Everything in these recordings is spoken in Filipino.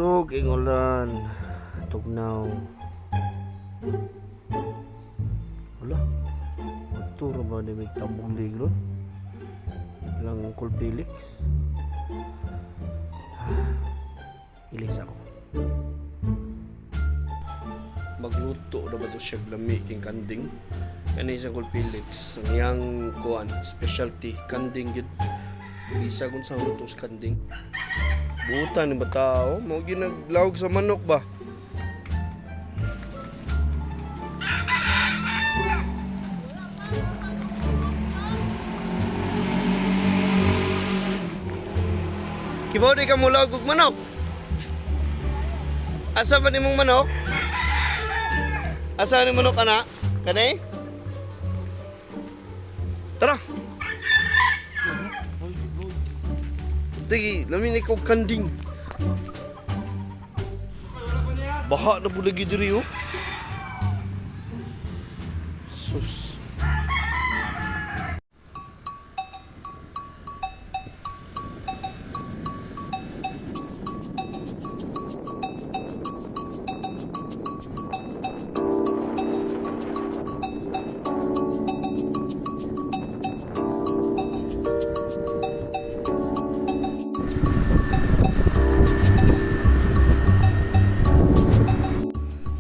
Kusog ing ulan. Tugnaw. Wala. Maturo ba ni may tambong ligron? Lang Uncle Felix. Ilis ako. Magluto na ba ito siya lami king kanding? Kani sa Uncle Felix. Ang iyang kuan, specialty, kanding yun. Bisa kung saan luto sa kanding. Buta ni ba tao? Mau ginaglawag sa manok ba? Kibaw di ka mula og manok? Asa ba ni mong manok? Asa ni manok anak? Kani? Tara! Tagi, lamin ikaw kanding. Baha na po lagi diri oh. Sus.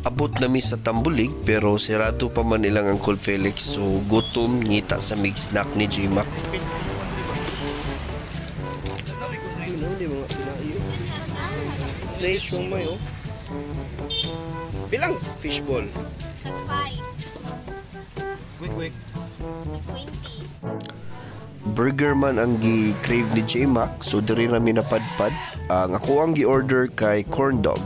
Abot nami sa Tambulig pero sirado pa man ilang Uncle Felix, so gutom ngita sa mig snack ni J-Mac. Hindi mga pinaiyo. Nice shumay oh. Bilang fishball. Quick. 20. Burger man ang gi-crave ni J-Mac, so diri nami napadpad. Ang ako ang gi-order kay corn dog.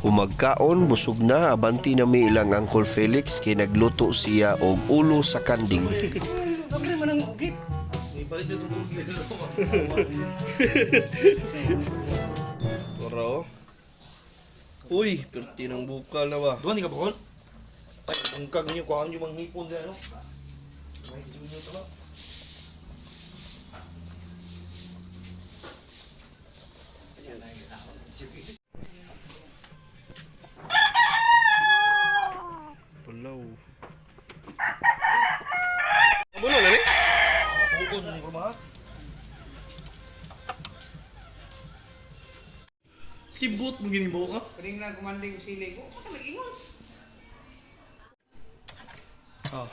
Umagkaon, busog na, abanti na may ilang Uncle Felix kay nagluto siya og ulo sa kanding. Kapre man ang ugit. Ibalik na itong ugit. Tara oh. Uy, perti ng bukal na ba? Duwan, di ka bakol? Ay, ang kag niyo, kuhaan niyo mga hipon dyan, ano? Ay, hindi niyo ito ba? Pulaw. Buno na ni? Sukon, hindi ko mahal. Sibot mo ginibaw ka? Ring lang kumanding sili ko. Ano ingon? Ah,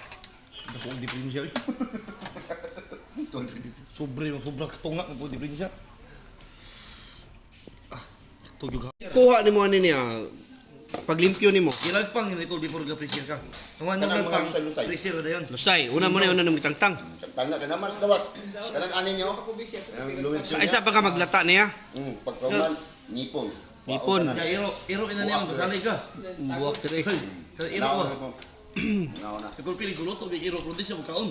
dako ang diferensya. Sobra katunga ng po diferensya. Ah, tugyo ka. Kuha ni mo ani niya. Paglimpyo ni mo. Gilagpang yung recall before ga-pressure ka. Ang ano lagpang, pressure na yun. Lusay, una mo na una nang mitangtang. Tangga ka naman dawat. Kanang anin nyo. Ang luwid Sa isa pa ka maglata niya. Pagkaman, nipon. Nipon. Kaya iro ina niya, basalay ka. Buwak dire. Kaya iro ka. Recall pili ko luto, may iro, kundi siya magkaon.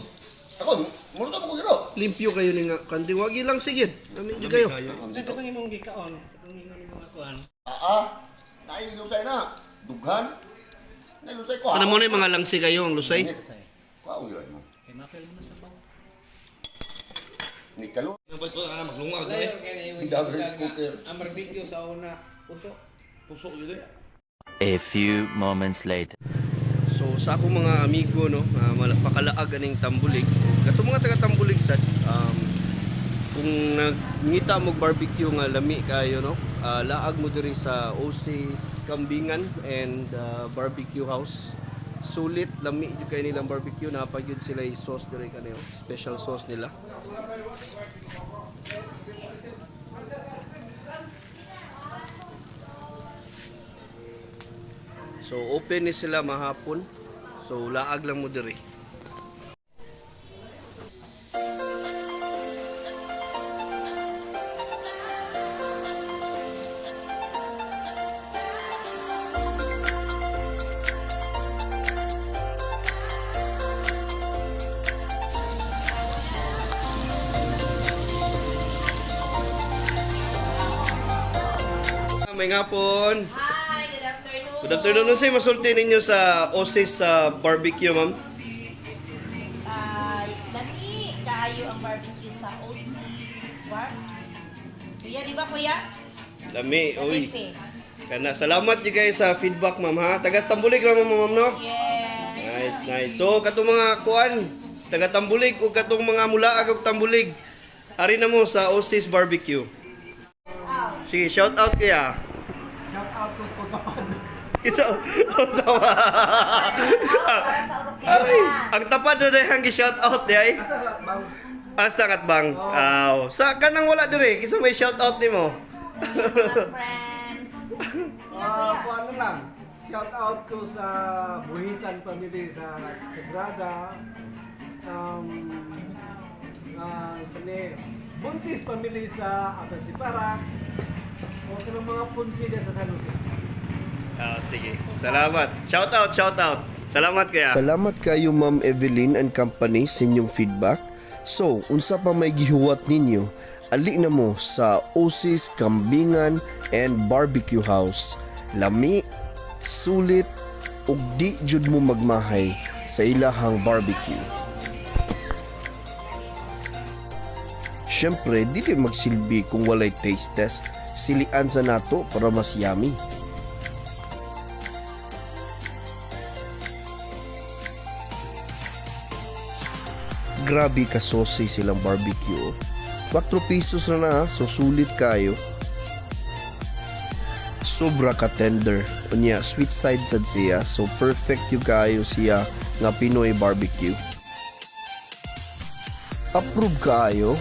Ako, muna ka mo gino. Limpyo kayo ni nga kandi wagi lang sige. Amin di kayo. Ito kung imong gikaon. Itong ingon imong akuan. Nailusay na. Dughan. Nailusay ko. Ano mo na yung mga langsi kayo ang lusay? Kaong yun mo. Kay mapel mo na sa baw. Nikalo. Ang ba't pa maglungag na Layo eh. kay na imong Double isda scooter. nga. Ang barbecue sa una. Puso. Pusok yun eh. A few moments later. So sa akong mga amigo no, pakalaag aning Tambulig. Kato mga taga Tambulig sad kung nagngita mo barbecue nga lami kayo no, laag mo diri sa Osis Kambingan and Barbecue House. Sulit lami jud kay nilang barbecue, napag yun sila sauce diri kaniyo, special sauce nila. So open ni sila mahapon. So laag lang mo diri. may ngapon. Hi, good afternoon. Good afternoon. Ano sa'yo masulti ninyo sa Osis sa barbecue, ma'am? Lami, kaayo ang barbecue sa OC Bar. Kuya, di ba kuya? Lami, uy. Lami. Kana, salamat you guys sa feedback, ma'am, ha? Taga Tambulig ra ma'am, no? Yes. Nice. So, katong mga kuan, taga Tambulig o katong mga mulaag og Tambulig, ari na mo sa Osis Barbecue. Sige, shout out kaya. Shout out to Pagkapan. Ito, ay, ang tapad na rin shout out di ay. Asa kat bang? Aw, sa kanang wala dire, kisa may shout out nimo. Friends. Ano lang, shout out ko sa Buhisan family sa Sagrada. Buntis family sa Atasiparak. O sa mga punsi din sa San Jose. Sige. Salamat. Shout out. Salamat kaya. Salamat kayo Ma'am Evelyn and company sa inyong feedback. So, unsa pa may gihuwat ninyo, ali na mo sa Osis Kambingan and Barbecue House. Lami, sulit, ug di jud mo magmahay sa ilahang barbecue. Siyempre, dili magsilbi kung walay taste test. Silian sa nato para mas yummy. Grabe ka saucy silang barbecue. 4 pesos na so sulit kayo. Sobra ka tender. Unya, sweet side sad siya. So perfect yung kayo siya nga Pinoy barbecue. Approve kayo